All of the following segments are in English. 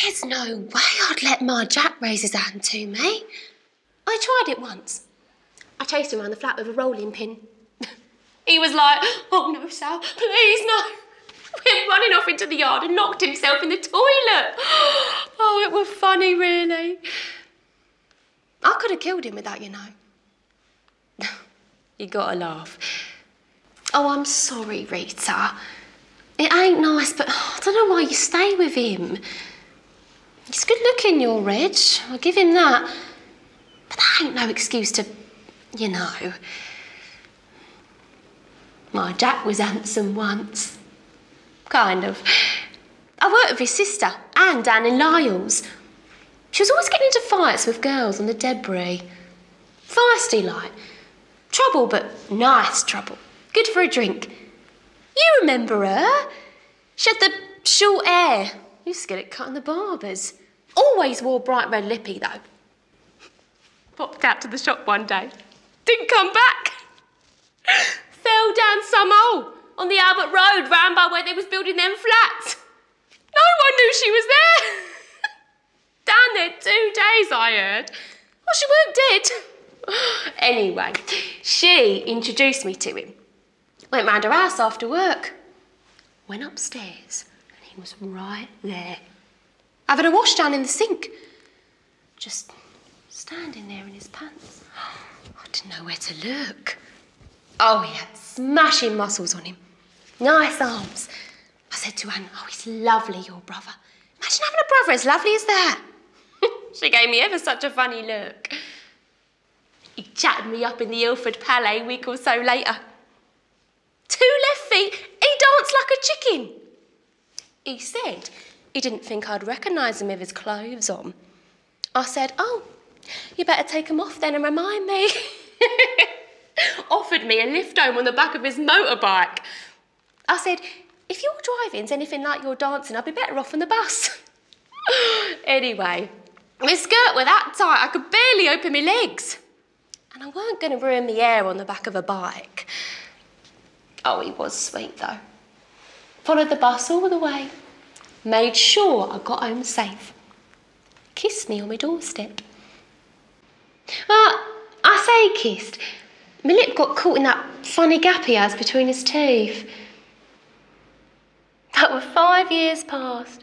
There's no way I'd let my Jack raise his hand to me. I tried it once. I chased him around the flat with a rolling pin. He was like, "Oh no, Sal, please no." Went running off into the yard and knocked himself in the toilet. Oh, it was funny, really. I could have killed him with that, you know. You gotta laugh. Oh, I'm sorry, Rita. It ain't nice, but I don't know why you stay with him. He's good looking, your Reg. I'll give him that. But that ain't no excuse to, you know. My Jack was handsome once. Kind of. I worked with his sister, Anne, down in Lyle's. She was always getting into fights with girls on the debris. Feisty like. Trouble, but nice trouble. Good for a drink. You remember her? She had the short hair. Used to get it cut in the barbers. Always wore bright red lippy, though. Popped out to the shop one day. Didn't come back. Fell down some hole on the Albert Road, round by where they was building them flats. No one knew she was there. Down there 2 days, I heard. Well, she weren't dead. Anyway, she introduced me to him. Went round her house after work. Went upstairs, and he was right there. Having a wash down in the sink. Just standing there in his pants. I didn't know where to look. Oh, he had smashing muscles on him. Nice arms. I said to Anne, "Oh, he's lovely, your brother. Imagine having a brother as lovely as that." She gave me ever such a funny look. He chatted me up in the Ilford Palais a week or so later. 2 left feet, he danced like a chicken. He said he didn't think I'd recognise him with his clothes on. I said, "Oh, you better take them off then and remind me." Offered me a lift home on the back of his motorbike. I said, "If your driving's anything like your dancing, I'd be better off on the bus." Anyway, my skirt were that tight I could barely open my legs. And I weren't going to ruin my hair on the back of a bike. Oh, he was sweet, though. Followed the bus all the way. Made sure I got home safe. Kissed me on my doorstep. I say kissed. My lip got caught in that funny gap he has between his teeth. That were 5 years past.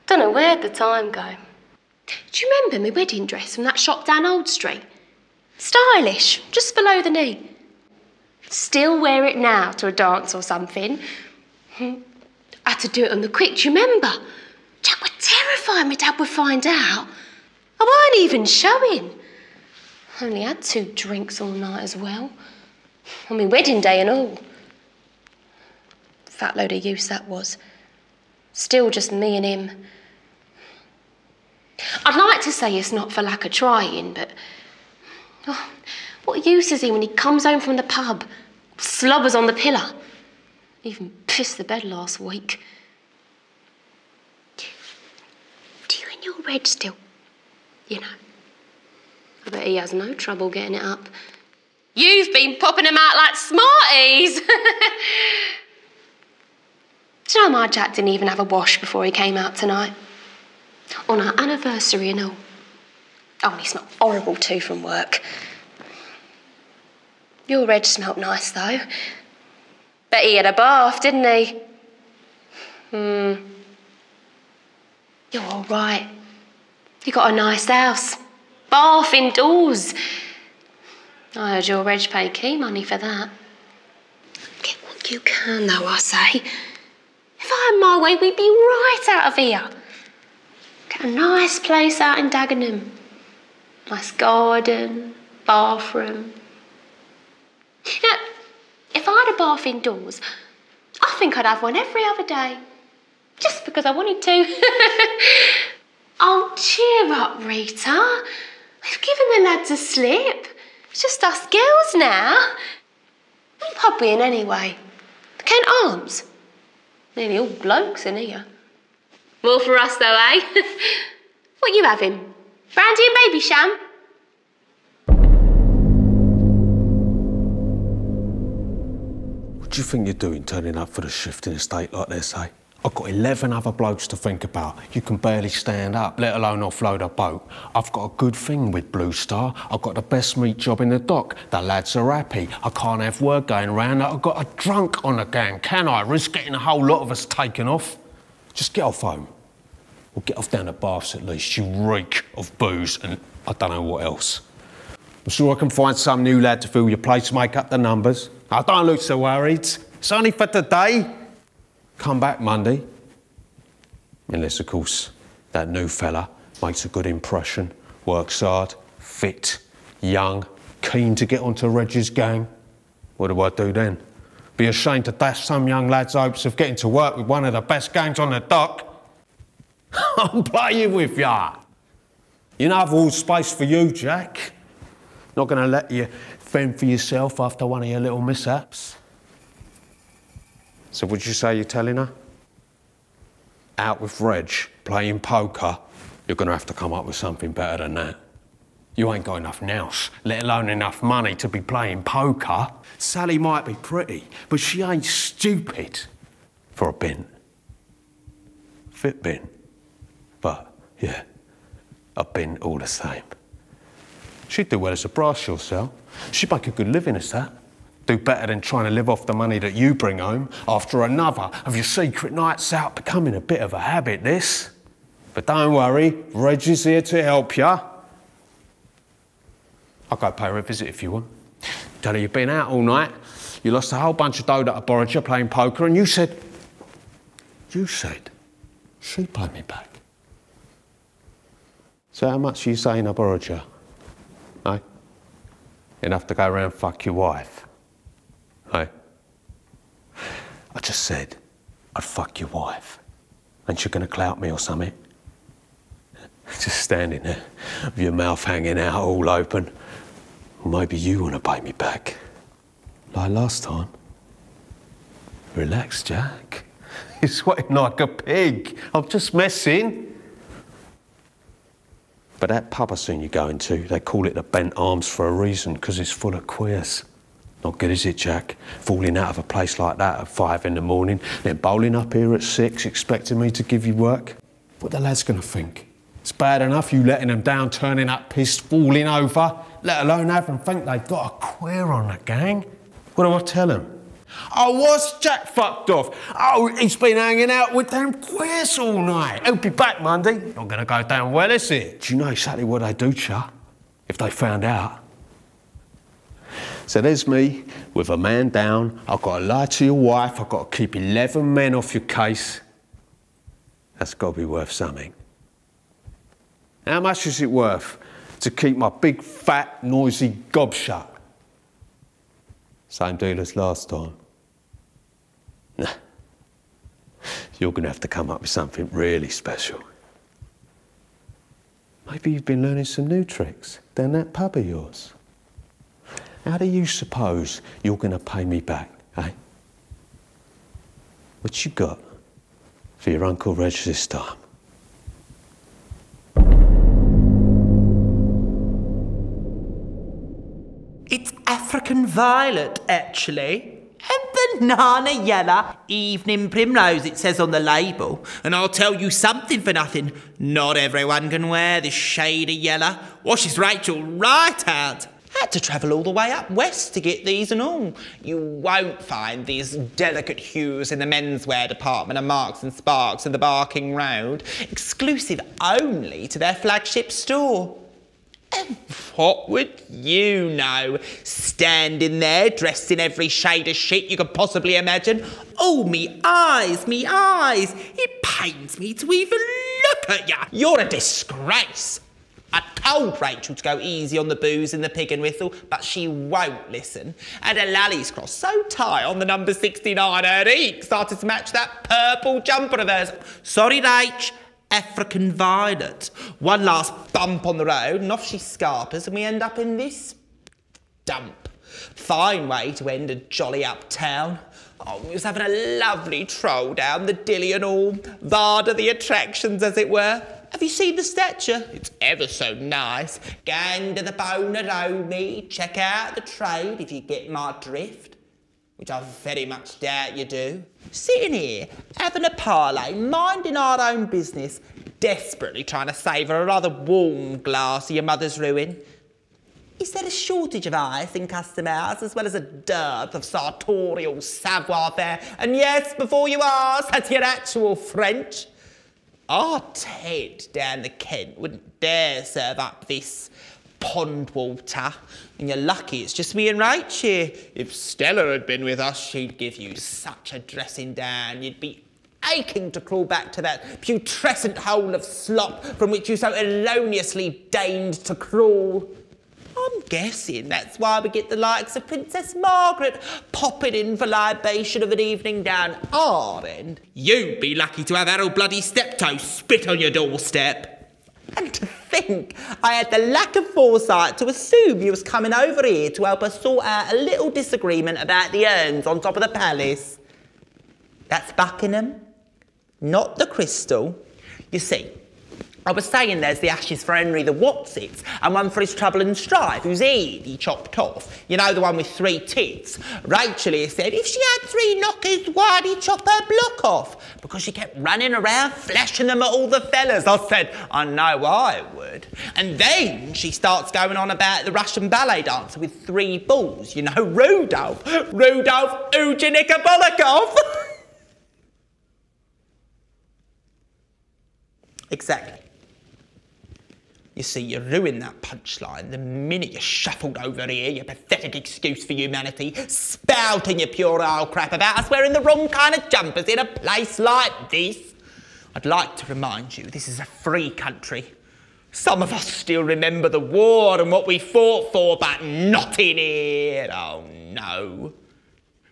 Don't know where'd the time go. Do you remember my wedding dress from that shop down Old Street? Stylish, just below the knee. Still wear it now to a dance or something. I had to do it on the quick, do you remember? Jack was terrified my dad would find out. I weren't even showing. Only had 2 drinks all night as well. On my wedding day and all. Fat load of use that was. Still just me and him. I'd like to say it's not for lack of trying, but... Oh, what use is he when he comes home from the pub? Slobbers on the pillar. Even pissed the bed last week. Do you and your Reg still? You know. I bet he has no trouble getting it up. You've been popping them out like Smarties. Do you know my Jack didn't even have a wash before he came out tonight? On our anniversary and all. Oh, and he smelled horrible too from work. Your Reg smelt nice, though. Bet he had a bath, didn't he? You're all right. You got a nice house. Bath indoors. I heard your Reg paid key money for that. Get what you can, though, I say. If I had my way, we'd be right out of here. Get a nice place out in Dagenham. Nice garden, bathroom. You know, if I had a bath indoors, I think I'd have one every other day. Just because I wanted to. Oh, cheer up, Rita. We've given the lads a slip. It's just us girls now. What pub we in anyway? The Kent Arms? Nearly all blokes in here. More for us though, eh? What you having? Brandy and baby sham? What do you think you're doing turning up for the shift in a state like this, eh? I've got 11 other blokes to think about. You can barely stand up, let alone offload a boat. I've got a good thing with Blue Star. I've got the best meat job in the dock. The lads are happy. I can't have word going round that I've got a drunk on the gang, can I? Risk getting a whole lot of us taken off. Just get off home. Or get off down to Baths at least, you reek of booze and I don't know what else. I'm sure I can find some new lad to fill your place, make up the numbers. I don't look so worried. It's only for today. Come back Monday. Unless, of course, that new fella makes a good impression, works hard, fit, young, keen to get onto Reg's gang. What do I do then? Be ashamed to dash some young lad's hopes of getting to work with one of the best gangs on the dock? I'm playing with ya. You know I've all space for you, Jack. Not gonna let you fend for yourself after one of your little mishaps. So would you say you're telling her? Out with Reg, playing poker, you're gonna have to come up with something better than that. You ain't got enough nous, let alone enough money to be playing poker. Sally might be pretty, but she ain't stupid for a bin. Fit bin. But, yeah, a bin all the same. She'd do well as a brass, she'll sell. She'd make a good living as that. Do better than trying to live off the money that you bring home after another of your secret nights out, becoming a bit of a habit, this. But don't worry, Reg is here to help ya. I'll go pay her a visit if you want. Tell her you've been out all night, you lost a whole bunch of dough that I borrowed you playing poker, and you said she'd pay me back. So how much are you saying I borrowed you? No? Enough to go around and fuck your wife? Hey, I just said I'd fuck your wife. Ain't you gonna clout me or something? Just standing there with your mouth hanging out all open. Well, maybe you want to pay me back. Like last time. Relax, Jack. You're sweating like a pig. I'm just messing. But that pub I seen you going to, they call it the Bent Arms for a reason, because it's full of queers. Not good, is it, Jack? Falling out of a place like that at 5 in the morning, then bowling up here at 6, expecting me to give you work? What the lad's gonna think? It's bad enough you letting them down, turning up pissed, falling over, let alone have them think they've got a queer on the gang. What do I tell him? Oh, what's Jack fucked off? Oh, he's been hanging out with them queers all night. He'll be back Monday. Not gonna go down well, is it? Do you know exactly what they'd do, Cha, if they found out? So there's me, with a man down. I've got to lie to your wife. I've got to keep 11 men off your case. That's got to be worth something. How much is it worth to keep my big, fat, noisy gob shut? Same deal as last time. Nah. You're going to have to come up with something really special. Maybe you've been learning some new tricks down that pub of yours. How do you suppose you're going to pay me back, eh? What you got for your Uncle Reg this time? It's African violet, actually. And banana yellow, evening primrose, it says on the label. And I'll tell you something for nothing. Not everyone can wear this shade of yellow. Washes Rachel right out. Had to travel all the way up west to get these and all. You won't find these delicate hues in the menswear department of Marks and Sparks in the Barking Road. Exclusive only to their flagship store. And what would you know? Standing there, dressed in every shade of shit you could possibly imagine. Oh, me eyes, me eyes. It pains me to even look at you. You're a disgrace. I told Rachel to go easy on the booze and the pig and whistle, but she won't listen. And her lally's cross so tight on the number 69, her eek started to match that purple jumper of hers. Sorry, Rach. African violet. One last bump on the road and off she scarpers and we end up in this dump. Fine way to end a jolly uptown. Oh, we was having a lovely troll down the dilly and all. Varda the attractions, as it were. Have you seen the statue? It's ever so nice. Gang to the Bonaroni. Check out the trade if you get my drift. which I very much doubt you do, sitting here, having a parlay, minding our own business, desperately trying to savour a rather warm glass of your mother's ruin. Is there a shortage of ice in custom house, as well as a dearth of sartorial savoir-faire? And yes, before you ask, that's your actual French. Our Ted down the Kent wouldn't dare serve up this pond water. And you're lucky it's just me and Rach here. If Stella had been with us, she'd give you such a dressing down. You'd be aching to crawl back to that putrescent hole of slop from which you so erroneously deigned to crawl. I'm guessing that's why we get the likes of Princess Margaret popping in for libation of an evening down our end. You'd be lucky to have Harold bloody Steptoe spit on your doorstep. And to think I had the lack of foresight to assume you was coming over here to help us sort out a little disagreement about the urns on top of the palace. That's Buckingham, not the crystal. You see, I was saying there's the ashes for Henry the Watsits and one for his trouble and strife, whose head he chopped off. You know, the one with 3 tits. Rachel here said if she had 3 knockers, why'd he chop her block off? Because she kept running around flashing them at all the fellas. I said, I know I would. And then she starts going on about the Russian ballet dancer with 3 balls. You know, Rudolph Eugenika Bolokov. Exactly. You see, you ruined that punchline the minute you shuffled over here, your pathetic excuse for humanity, spouting your puerile crap about us wearing the wrong kind of jumpers in a place like this. I'd like to remind you, this is a free country. Some of us still remember the war and what we fought for, but not in here. Oh, no.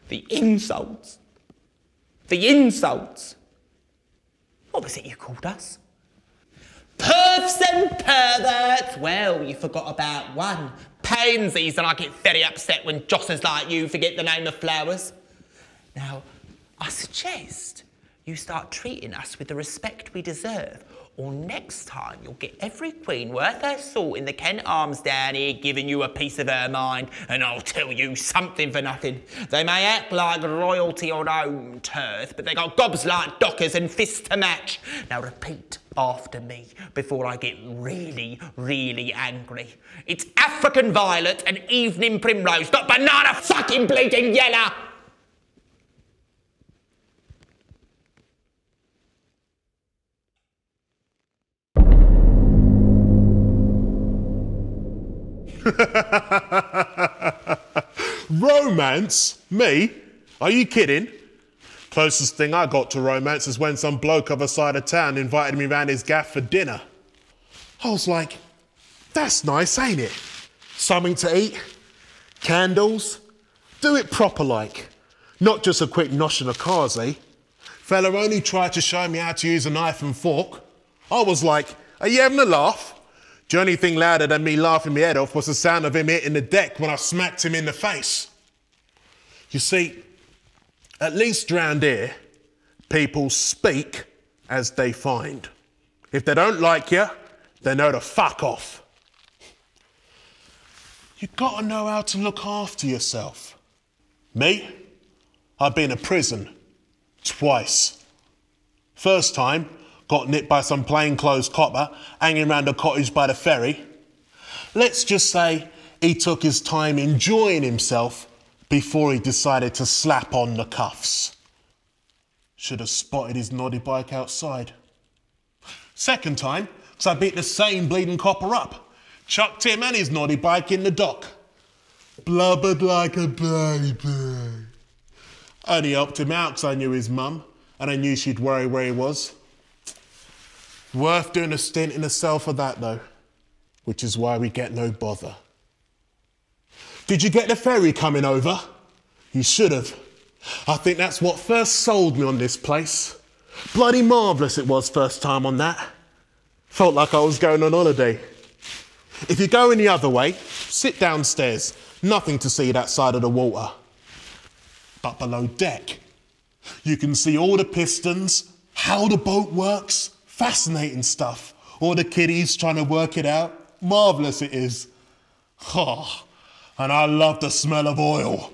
The insults. The insults. What was it you called us? Pervs and perverts! Well, you forgot about one. Pansies, and I get very upset when jossers like you forget the name of flowers. Now, I suggest you start treating us with the respect we deserve, or next time you'll get every queen worth her salt in the Kent Arms down here giving you a piece of her mind, and I'll tell you something for nothing. They may act like royalty on home turf, but they got gobs like dockers and fists to match. Now repeat after me before I get really, really angry. It's African violet and evening primrose, not banana fucking bleeding yellow! Romance? Me? Are you kidding? Closest thing I got to romance is when some bloke other side of town invited me round his gaff for dinner. I was like, that's nice, ain't it? Something to eat, candles, do it proper like. Not just a quick noshing of cars, eh? Fella only tried to show me how to use a knife and fork. I was like, are you having a laugh? The only thing louder than me laughing my head off was the sound of him hitting the deck when I smacked him in the face. You see, at least round here, people speak as they find. If they don't like you, they know to fuck off. You gotta know how to look after yourself. Me? I've been to prison twice. First time, got nipped by some plainclothes copper hanging around a cottage by the ferry. Let's just say he took his time enjoying himself before he decided to slap on the cuffs. Should have spotted his noddy bike outside. Second time, because I beat the same bleeding copper up. Chucked him and his noddy bike in the dock. Blubbered like a baby. Only helped him out because I knew his mum and I knew she'd worry where he was. Worth doing a stint in a cell for that, though, which is why we get no bother. Did you get the ferry coming over? You should have. I think that's what first sold me on this place. Bloody marvellous it was first time on that. Felt like I was going on holiday. If you're going the other way, sit downstairs. Nothing to see that side of the water. But below deck, you can see all the pistons, how the boat works. Fascinating stuff. All the kiddies trying to work it out. Marvellous it is. Oh, and I love the smell of oil.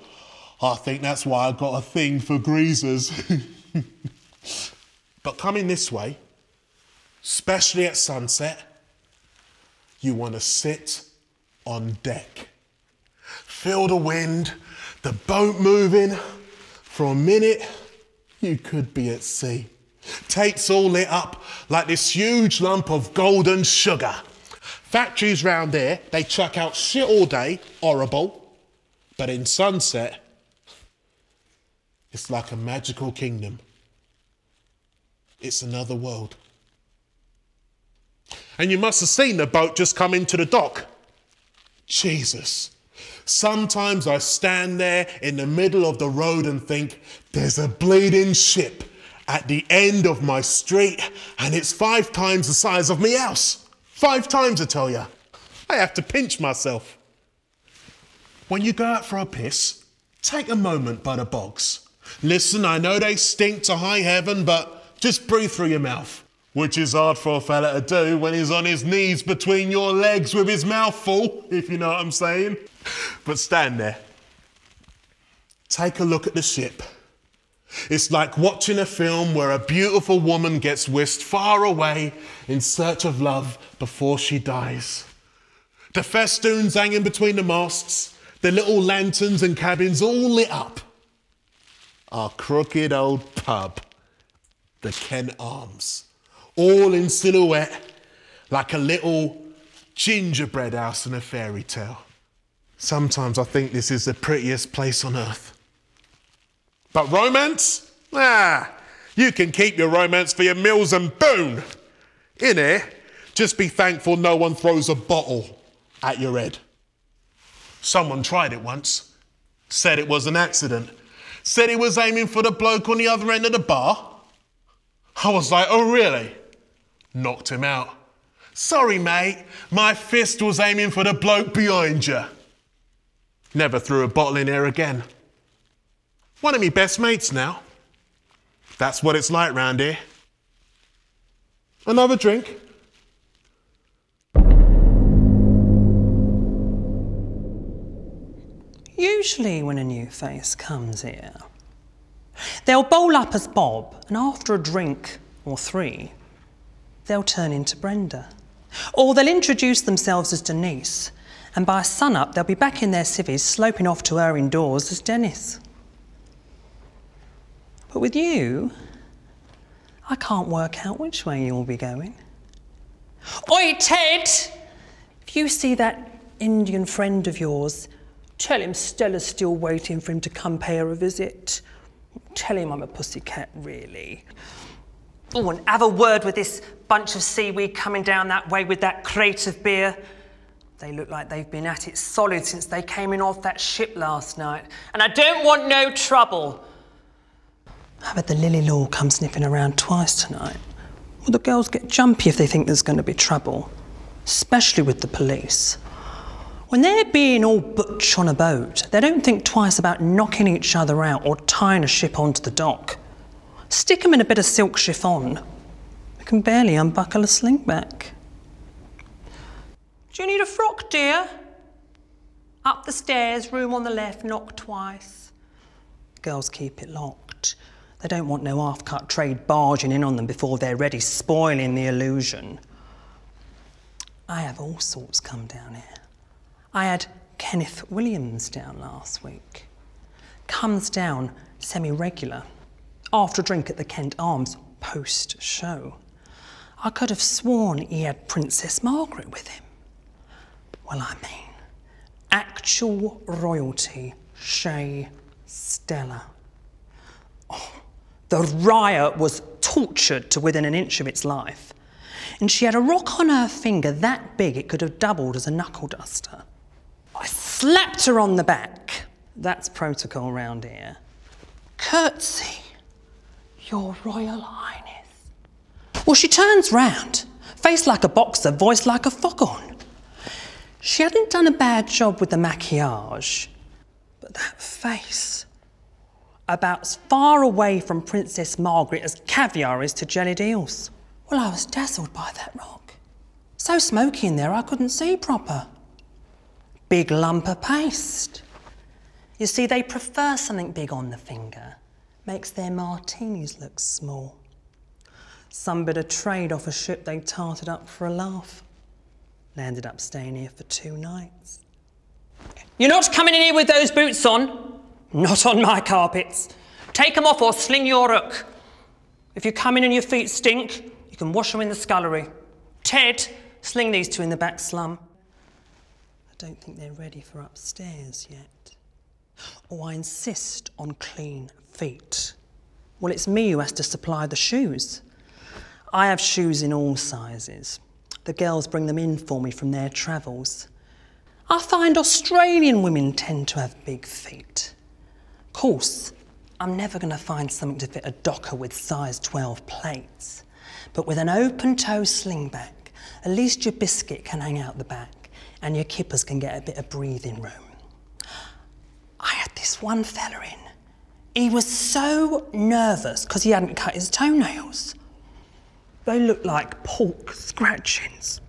I think that's why I got a thing for greasers. But coming this way, especially at sunset, you want to sit on deck. Feel the wind, the boat moving. For a minute, you could be at sea. Tate's all lit up like this huge lump of golden sugar. Factories round there, they chuck out shit all day, horrible. But in sunset, it's like a magical kingdom. It's another world. And you must have seen the boat just come into the dock. Jesus. Sometimes I stand there in the middle of the road and think, there's a bleeding ship at the end of my street and it's 5 times the size of me house. 5 times, I tell you. I have to pinch myself. When you go out for a piss, take a moment by the bogs. Listen, I know they stink to high heaven, but just breathe through your mouth. Which is hard for a fella to do when he's on his knees between your legs with his mouth full, if you know what I'm saying. But stand there. Take a look at the ship. It's like watching a film where a beautiful woman gets whisked far away in search of love before she dies. The festoons hanging between the masts, the little lanterns and cabins all lit up. Our crooked old pub, the Kent Arms, all in silhouette like a little gingerbread house in a fairy tale. Sometimes I think this is the prettiest place on earth. But romance? You can keep your romance for your Mills and Boone. In here, just be thankful no one throws a bottle at your head. Someone tried it once, said it was an accident, said he was aiming for the bloke on the other end of the bar. I was like, oh really? Knocked him out. Sorry mate, my fist was aiming for the bloke behind you. Never threw a bottle in here again. One of me best mates now. That's what it's like round here. Another drink? Usually when a new face comes here, they'll bowl up as Bob, and after a drink or 3, they'll turn into Brenda. Or they'll introduce themselves as Denise, and by sunup they'll be back in their civvies sloping off to her indoors as Dennis. But with you, I can't work out which way you'll be going. Oi, Ted! If you see that Indian friend of yours, tell him Stella's still waiting for him to come pay her a visit. Tell him I'm a pussycat, really. Oh, and have a word with this bunch of seaweed coming down that way with that crate of beer. They look like they've been at it solid since they came in off that ship last night. And I don't want no trouble. I bet the Lily Law come sniffing around twice tonight. Well, the girls get jumpy if they think there's going to be trouble, especially with the police. When they're being all butch on a boat, they don't think twice about knocking each other out or tying a ship onto the dock. Stick 'em in a bit of silk chiffon. They can barely unbuckle a slingback. Do you need a frock, dear? Up the stairs, room on the left, knock twice. Girls keep it locked. They don't want no half-cut trade barging in on them before they're ready, spoiling the illusion. I have all sorts come down here. I had Kenneth Williams down last week. Comes down semi-regular, after a drink at the Kent Arms post-show. I could have sworn he had Princess Margaret with him. Well, I mean, actual royalty, Shea Stella. Oh, the riot was tortured to within an inch of its life. And she had a rock on her finger that big it could have doubled as a knuckle duster. I slapped her on the back. That's protocol round here. Curtsy, Your Royal Highness. Well, she turns round, face like a boxer, voice like a foghorn. She hadn't done a bad job with the maquillage, but that face, about as far away from Princess Margaret as caviar is to jellied eels. Well, I was dazzled by that rock. So smoky in there I couldn't see proper. Big lump of paste. You see, they prefer something big on the finger. Makes their martinis look small. Some bit of trade off a ship they tarted up for a laugh. Landed up staying here for 2 nights. You're not coming in here with those boots on. Not on my carpets. Take them off or sling your hook. If you come in and your feet stink, you can wash them in the scullery. Ted, sling these 2 in the back slum. I don't think they're ready for upstairs yet. Oh, I insist on clean feet. Well, it's me who has to supply the shoes. I have shoes in all sizes. The girls bring them in for me from their travels. I find Australian women tend to have big feet. Of course, I'm never going to find something to fit a docker with size 12 plates. But with an open-toe slingback, at least your biscuit can hang out the back and your kippers can get a bit of breathing room. I had this one fella in. He was so nervous because he hadn't cut his toenails. They looked like pork scratchings.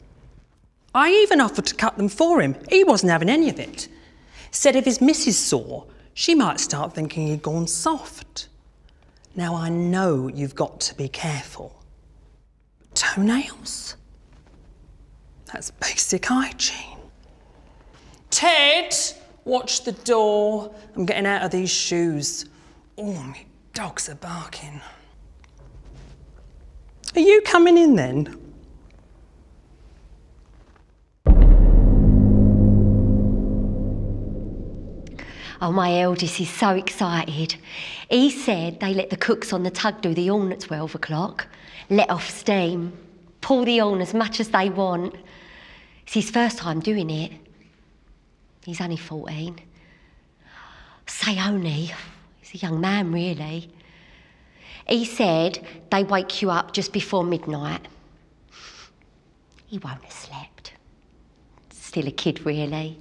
I even offered to cut them for him. He wasn't having any of it. Said if his missus saw, she might start thinking he'd gone soft. Now I know you've got to be careful. Toenails? That's basic hygiene. Ted, watch the door. I'm getting out of these shoes. Oh, my dogs are barking. Are you coming in then? Oh, my eldest is so excited. He said they let the cooks on the tug do the horn at 12 o'clock, let off steam, pull the horn as much as they want. It's his first time doing it. He's only 14. Say only, he's a young man really. He said they wake you up just before midnight. He won't have slept. Still a kid really.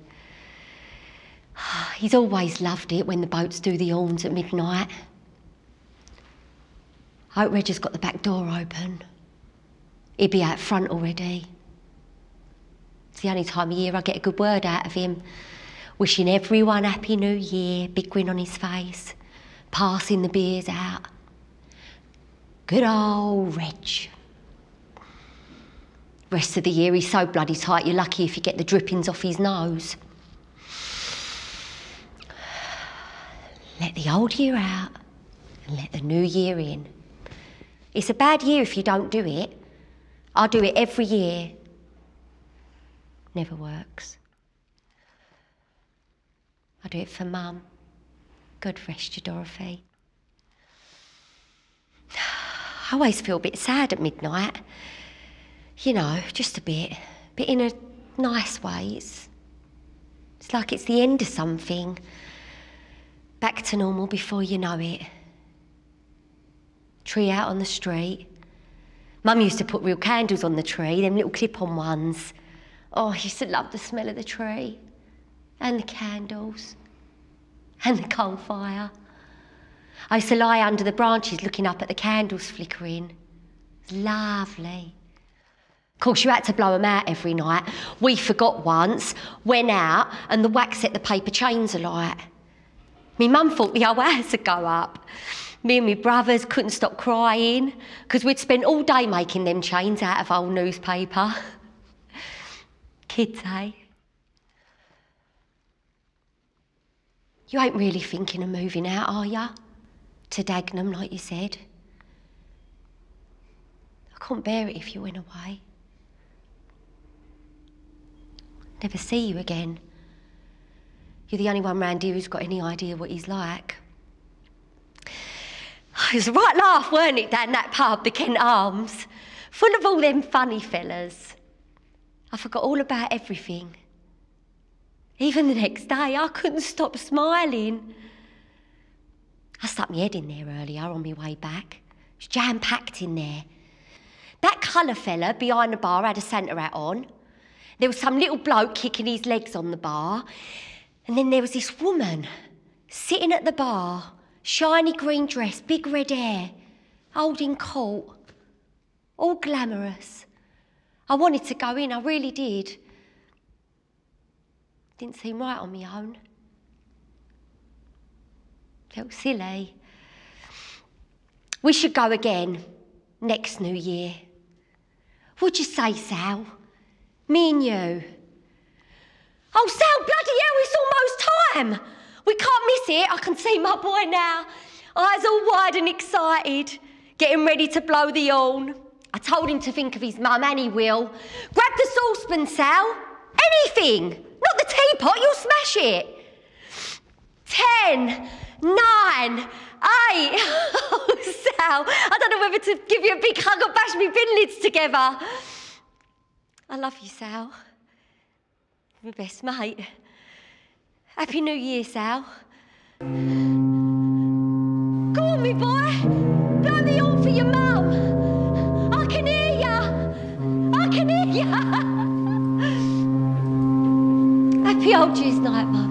He's always loved it when the boats do the horns at midnight. I hope Reggie's got the back door open. He'll be out front already. It's the only time of year I get a good word out of him. Wishing everyone Happy New Year, big grin on his face, passing the beers out. Good old Reg. Rest of the year he's so bloody tight you're lucky if you get the drippings off his nose. Let the old year out and let the new year in. It's a bad year if you don't do it. I do it every year. Never works. I do it for Mum. God rest you, Dorothy. I always feel a bit sad at midnight. You know, just a bit. But in a nice way. It's like it's the end of something. Back to normal before you know it. Tree out on the street. Mum used to put real candles on the tree, them little clip-on ones. Oh, I used to love the smell of the tree. And the candles. And the coal fire. I used to lie under the branches looking up at the candles flickering. It was lovely. Of course, you had to blow them out every night. We forgot once, went out, and the wax set the paper chains alight. Me mum thought the whole house would go up. Me and my brothers couldn't stop crying because we'd spent all day making them chains out of old newspaper. Kids, eh? You ain't really thinking of moving out, are ya? To Dagenham, like you said. I couldn't bear it if you went away. Never see you again. You're the only one round here who's got any idea what he's like. It was a right laugh, weren't it, down that pub, the Kent Arms? Full of all them funny fellas. I forgot all about everything. Even the next day, I couldn't stop smiling. I stuck my head in there earlier on my way back. It was jam-packed in there. That colour fella behind the bar had a Santa hat on. There was some little bloke kicking his legs on the bar. And then there was this woman sitting at the bar, shiny green dress, big red hair, holding court, all glamorous. I wanted to go in, I really did. Didn't seem right on my own. Felt silly. We should go again next New Year. What'd you say, Sal? Me and you. Oh, Sal, bloody hell, it's almost time. We can't miss it. I can see my boy now. Eyes all wide and excited, getting ready to blow the horn. I told him to think of his mum, and he will. Grab the saucepan, Sal. Anything. Not the teapot, you'll smash it. 10, 9, 8. Oh, Sal, I don't know whether to give you a big hug or bash me bin lids together. I love you, Sal. You're my best mate. Happy New Year, Sal. Go on, me boy. Blow the horn for your mum. I can hear ya. I can hear ya. Happy old Jews night, mate.